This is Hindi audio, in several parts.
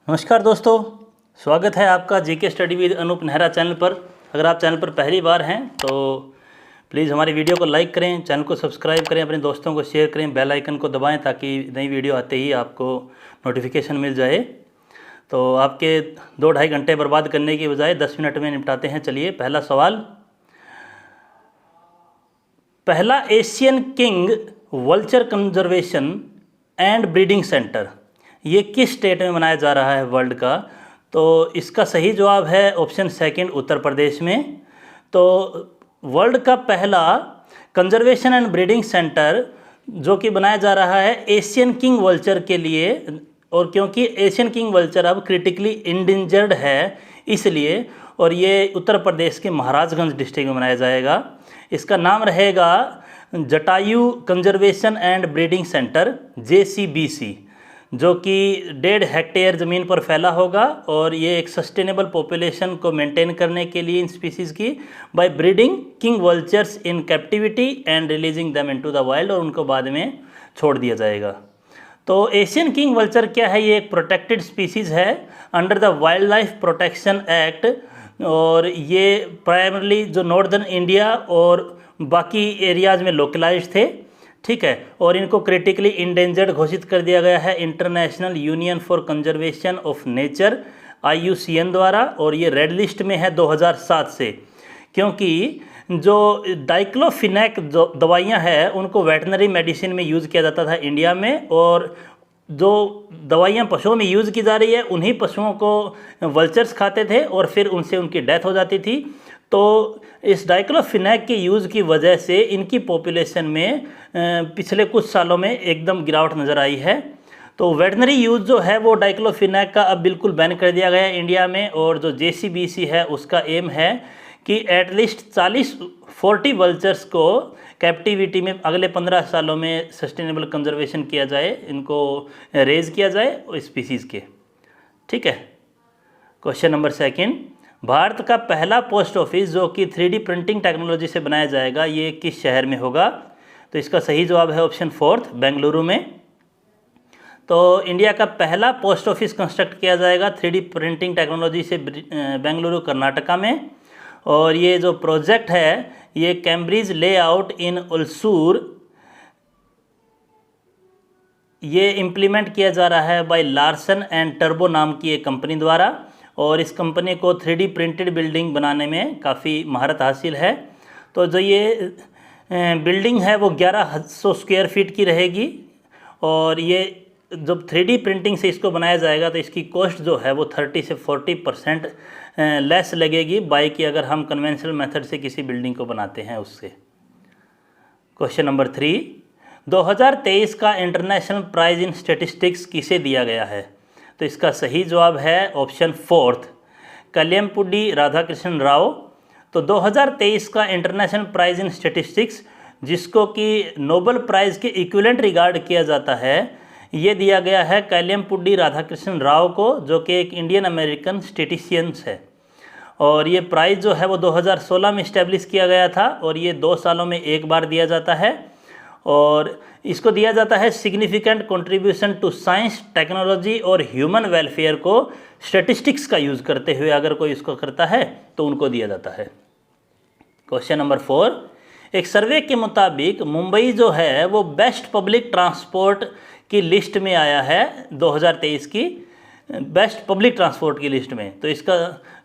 नमस्कार दोस्तों, स्वागत है आपका GK study with Anup Nehra channel पर। अगर आप चैनल पर पहली बार हैं तो प्लीज़ हमारी वीडियो को लाइक करें, चैनल को सब्सक्राइब करें, अपने दोस्तों को शेयर करें, बेल आइकन को दबाएं ताकि नई वीडियो आते ही आपको नोटिफिकेशन मिल जाए। तो आपके 2-2.5 घंटे बर्बाद करने की बजाय 10 मिनट में निपटाते हैं। चलिए, पहला सवाल। पहला Asian king vulture conservation and breeding centre ये किस स्टेट में बनाया जा रहा है वर्ल्ड का? तो इसका सही जवाब है ऑप्शन सेकंड, उत्तर प्रदेश में। तो वर्ल्ड का पहला कंजर्वेशन एंड ब्रीडिंग सेंटर जो कि बनाया जा रहा है एशियन किंग वल्चर के लिए, और क्योंकि एशियन किंग वल्चर अब क्रिटिकली इंडेंजर्ड है इसलिए, और ये उत्तर प्रदेश के महाराजगंज डिस्ट्रिक्ट में बनाया जाएगा। इसका नाम रहेगा Jatayu conservation and breeding centre JCBC, जो कि 1.5 हेक्टेयर ज़मीन पर फैला होगा। और ये एक सस्टेनेबल पॉपुलेशन को मेंटेन करने के लिए इन स्पीसीज़ की by breeding king vultures in captivity and releasing them into the wild, और उनको बाद में छोड़ दिया जाएगा। तो एशियन किंग वल्चर क्या है? ये एक प्रोटेक्टेड स्पीसीज़ है under the wild life protection act, और ये प्राइमरली जो नॉर्दर्न इंडिया और बाकी एरियाज़ में लोकलाइज्ड थे, ठीक है। और इनको क्रिटिकली इंडेंजर्ड घोषित कर दिया गया है international union for conservation of nature IUCN द्वारा, और ये रेड लिस्ट में है 2007 से, क्योंकि जो डाइक्लोफिनेक जो दवाइयाँ हैं उनको वेटनरी मेडिसिन में यूज़ किया जाता था इंडिया में, और जो दवाइयाँ पशुओं में यूज़ की जा रही है उन्हीं पशुओं को वल्चर्स खाते थे और फिर उनसे उनकी डेथ हो जाती थी। तो इस डाइक्लोफिनेक के यूज़ की वजह से इनकी पॉपुलेशन में पिछले कुछ सालों में एकदम गिरावट नज़र आई है। तो वेटनरी यूज़ जो है वो डाइक्लोफिनेक का अब बिल्कुल बैन कर दिया गया है इंडिया में, और जो JCBC है उसका एम है कि एटलीस्ट 40 वल्चर्स को कैप्टिविटी में अगले 15 सालों में सस्टेनेबल कंजर्वेशन किया जाए, इनको रेज किया जाए स्पीसीज़ के, ठीक है। Question number second. भारत का पहला पोस्ट ऑफिस जो कि 3D प्रिंटिंग टेक्नोलॉजी से बनाया जाएगा, ये किस शहर में होगा? तो इसका सही जवाब है ऑप्शन फोर्थ, बेंगलुरु में। तो इंडिया का पहला पोस्ट ऑफिस कंस्ट्रक्ट किया जाएगा 3D प्रिंटिंग टेक्नोलॉजी से बेंगलुरु कर्नाटका में, और ये जो प्रोजेक्ट है ये कैम्ब्रिज लेआउट इन उलसूर ये इम्प्लीमेंट किया जा रहा है बाय लार्सन एंड टर्बो नाम की एक कंपनी द्वारा, और इस कंपनी को 3D प्रिंटेड बिल्डिंग बनाने में काफ़ी महारत हासिल है। तो जो ये बिल्डिंग है वो 1100 स्क्वायर फीट की रहेगी, और ये जब 3D प्रिंटिंग से इसको बनाया जाएगा तो इसकी कॉस्ट जो है वो 30 से 40% लेस लगेगी बाय कि अगर हम कन्वेंशनल मेथड से किसी बिल्डिंग को बनाते हैं उससे। Question number 3। 2023 का इंटरनेशनल प्राइज इन स्टैटिस्टिक्स किसे दिया गया है? तो इसका सही जवाब है ऑप्शन फोर्थ, कलियमपुडी राधाकृष्णन राव। तो 2023 का इंटरनेशनल प्राइज इन स्टैटिस्टिक्स, जिसको कि नोबेल प्राइज़ के इक्विवेलेंट रिगार्ड किया जाता है, ये दिया गया है कलियमपुडी राधाकृष्णन राव को, जो कि एक इंडियन अमेरिकन स्टैटिस्टिशियंस है। और ये प्राइज़ जो है वो 2016 में इस्टेब्लिश किया गया था, और ये 2 सालों में एक बार दिया जाता है, और इसको दिया जाता है significant contribution to science, technology और ह्यूमन वेलफेयर को स्टैटिस्टिक्स का यूज़ करते हुए अगर कोई इसको करता है तो उनको दिया जाता है। Question number 4। एक सर्वे के मुताबिक मुंबई जो है वो बेस्ट पब्लिक ट्रांसपोर्ट की लिस्ट में आया है 2023 की बेस्ट पब्लिक ट्रांसपोर्ट की लिस्ट में। तो इसका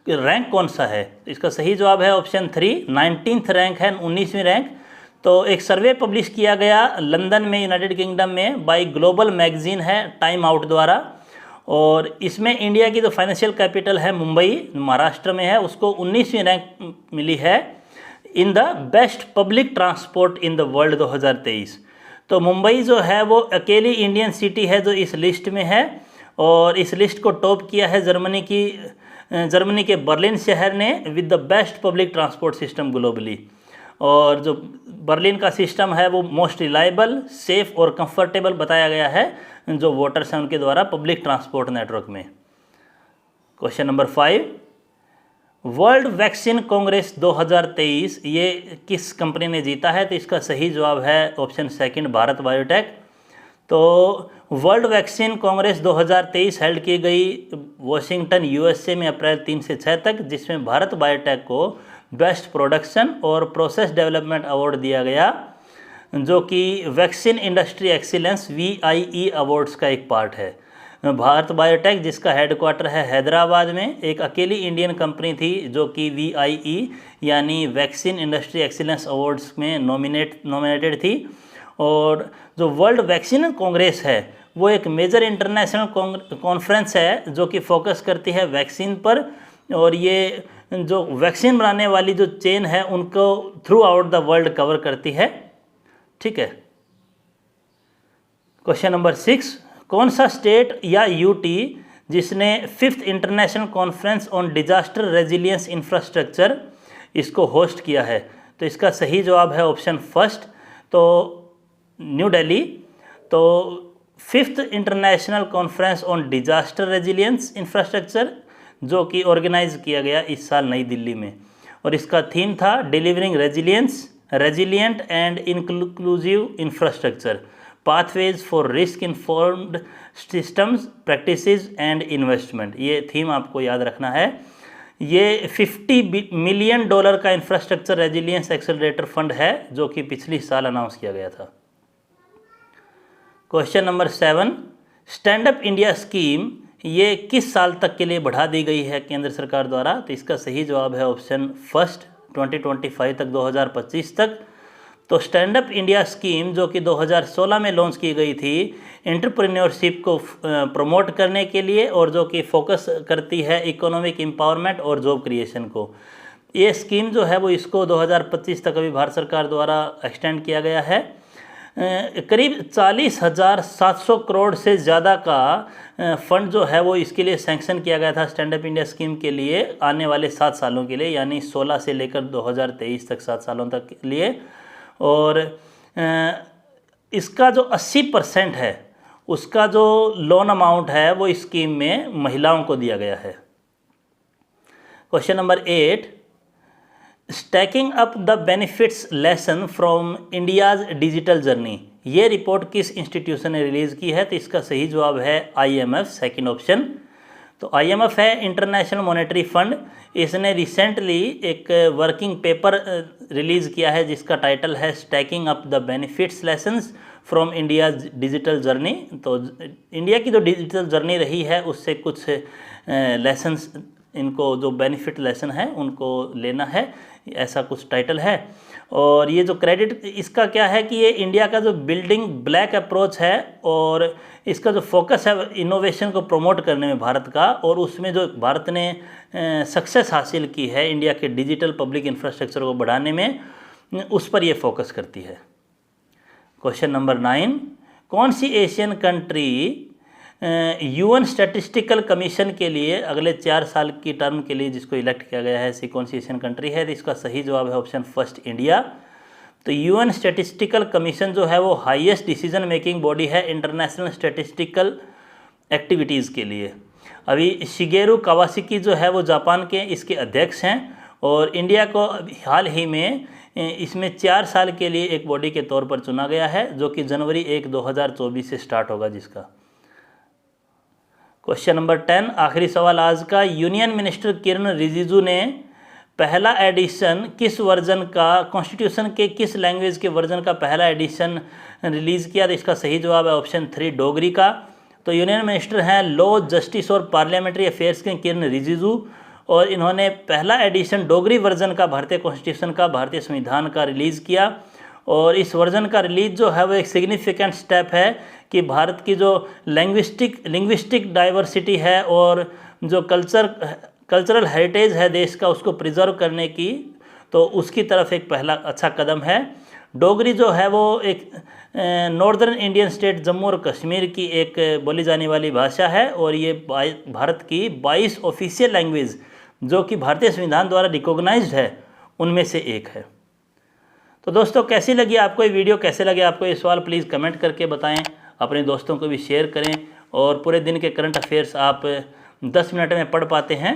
रैंक कौन सा है? इसका सही जवाब है ऑप्शन 3, 19th रैंक है, 19वीं रैंक। तो एक सर्वे पब्लिश किया गया लंदन में, यूनाइटेड किंगडम में, बाय ग्लोबल मैगजीन है टाइम आउट द्वारा, और इसमें इंडिया की जो फाइनेंशियल कैपिटल है मुंबई महाराष्ट्र में है, उसको 19वीं रैंक मिली है in the best public transport in the world 2023। तो मुंबई जो है वो अकेली इंडियन सिटी है जो इस लिस्ट में है, और इस लिस्ट को टॉप किया है जर्मनी के बर्लिन शहर ने with the best public transport system globally. और जो बर्लिन का सिस्टम है वो मोस्ट रिलायबल, सेफ और कंफर्टेबल बताया गया है जो वोटर्स हैं उनके द्वारा पब्लिक ट्रांसपोर्ट नेटवर्क में। Question number 5। World vaccine Congress 2023 ये किस कंपनी ने जीता है? तो इसका सही जवाब है ऑप्शन सेकंड, भारत बायोटेक। तो वर्ल्ड वैक्सीन कांग्रेस 2023 हेल्ड की गई वॉशिंगटन यूएसए में अप्रैल 3 से 6 तक, जिसमें भारत बायोटेक को बेस्ट प्रोडक्शन और प्रोसेस डेवलपमेंट अवार्ड दिया गया, जो कि vaccine industry excellence VIE awards का एक पार्ट है। भारत बायोटेक, जिसका हेडक्वार्टर है हैदराबाद में, एक अकेली इंडियन कंपनी थी जो कि VIE यानी वैक्सीन इंडस्ट्री एक्सीलेंस अवार्ड्स में नॉमिनेटेड थी। और जो वर्ल्ड वैक्सीन कांग्रेस है वो एक मेजर इंटरनेशनल कॉन्फ्रेंस है जो कि फोकस करती है वैक्सीन पर, और ये जो वैक्सीन बनाने वाली जो चेन है उनको through out the world cover करती है। ठीक है। क्वेश्चन नंबर 6, कौन सा स्टेट या यूटी जिसने 5th international conference on disaster resilience infrastructure इसको होस्ट किया है? तो इसका सही जवाब है ऑप्शन फर्स्ट, तो न्यू दिल्ली। तो 5th international conference on disaster resilience infrastructure जो कि ऑर्गेनाइज किया गया इस साल नई दिल्ली में, और इसका थीम था delivering resilient and inclusive infrastructure, pathways for risk informed systems, practices and investment. ये थीम आपको याद रखना है। ये $50 मिलियन का इंफ्रास्ट्रक्चर रेजिलियंस एक्सेलरेटर फंड है जो कि पिछली साल अनाउंस किया गया था। Question number 7, stand up India scheme ये किस साल तक के लिए बढ़ा दी गई है केंद्र सरकार द्वारा? तो इसका सही जवाब है ऑप्शन फर्स्ट, 2025 तक, 2025 तक। तो स्टैंड अप इंडिया स्कीम जो कि 2016 में लॉन्च की गई थी एंटरप्रेन्योरशिप को प्रमोट करने के लिए, और जो कि फोकस करती है इकोनॉमिक एम्पावरमेंट और जॉब क्रिएशन को। ये स्कीम जो है वो इसको 2025 तक अभी भारत सरकार द्वारा एक्सटेंड किया गया है। करीब 40,700 करोड़ से ज़्यादा का फंड जो है वो इसके लिए सैंक्शन किया गया था स्टैंड अप इंडिया स्कीम के लिए आने वाले 7 सालों के लिए, यानी 16 से लेकर 2023 तक 7 सालों तक के लिए। और इसका जो 80% है उसका जो लोन अमाउंट है वो इस स्कीम में महिलाओं को दिया गया है। Question number 8, stacking up the benefits lesson from India's digital journey, ये रिपोर्ट किस इंस्टीट्यूशन ने रिलीज़ की है? तो इसका सही जवाब है IMF, सेकंड ऑप्शन। तो IMF है इंटरनेशनल मॉनेटरी फंड। इसने रिसेंटली एक वर्किंग पेपर रिलीज़ किया है जिसका टाइटल है stacking up the benefits lessons from India digital journey. तो इंडिया की जो डिजिटल जर्नी रही है उससे कुछ लेसन्स, इनको जो बेनिफिट लेसन है उनको लेना है, ऐसा कुछ टाइटल है। और ये जो क्रेडिट इसका क्या है कि ये इंडिया का जो बिल्डिंग ब्लैक अप्रोच है और इसका जो फोकस है इनोवेशन को प्रमोट करने में भारत का, और उसमें जो भारत ने सक्सेस हासिल की है इंडिया के डिजिटल पब्लिक इंफ्रास्ट्रक्चर को बढ़ाने में, उस पर ये फोकस करती है। क्वेश्चन नंबर 9, कौन सी Asian country UN statistical commission के लिए अगले 4 साल की टर्म के लिए जिसको इलेक्ट किया गया है, ऐसी कौन सी एशियन कंट्री है? तो इसका सही जवाब है ऑप्शन फर्स्ट, इंडिया। तो UN स्टैटिस्टिकल कमीशन जो है वो हाईएस्ट डिसीजन मेकिंग बॉडी है इंटरनेशनल स्टैटिस्टिकल एक्टिविटीज़ के लिए। अभी शिगेरू कावासाकी जो है वो जापान के इसके अध्यक्ष हैं, और इंडिया को हाल ही में इसमें 4 साल के लिए एक बॉडी के तौर पर चुना गया है जो कि जनवरी 1, 2024 से स्टार्ट होगा जिसका। क्वेश्चन नंबर 10, आखिरी सवाल आज का। यूनियन मिनिस्टर किरण रिजिजू ने पहला एडिशन किस वर्जन का, कॉन्स्टिट्यूशन के किस लैंग्वेज के वर्जन का पहला एडिशन रिलीज़ किया? तो इसका सही जवाब है ऑप्शन 3, डोगरी का। तो यूनियन मिनिस्टर हैं लॉ, जस्टिस और पार्लियामेंट्री अफेयर्स के किरण रिजिजू, और इन्होंने पहला एडिशन डोगरी वर्जन का भारतीय कॉन्स्टिट्यूशन का, भारतीय संविधान का रिलीज़ किया। और इस वर्जन का रिलीज जो है वो एक सिग्निफिकेंट स्टेप है कि भारत की जो लिंग्विस्टिक डाइवर्सिटी है और जो कल्चरल हेरिटेज है देश का उसको प्रिजर्व करने की, तो उसकी तरफ एक पहला अच्छा कदम है। डोगरी जो है वो एक नॉर्दर्न इंडियन स्टेट जम्मू और कश्मीर की एक बोली जाने वाली भाषा है, और ये भारत की 22 ऑफिशियल लैंग्वेज जो कि भारतीय संविधान द्वारा रिकॉग्नाइज्ड है उनमें से एक है। तो दोस्तों, कैसी लगी आपको ये वीडियो, कैसे लगे आपको ये सवाल, प्लीज़ कमेंट करके बताएं, अपने दोस्तों को भी शेयर करें। और पूरे दिन के करंट अफेयर्स आप 10 मिनट में पढ़ पाते हैं,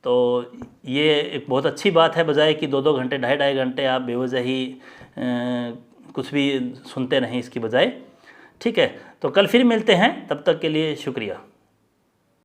तो ये एक बहुत अच्छी बात है, बजाय कि 2-2 घंटे, 2.5 घंटे आप बेवजह ही कुछ भी सुनते रहें इसकी बजाय। ठीक है, तो कल फिर मिलते हैं, तब तक के लिए शुक्रिया।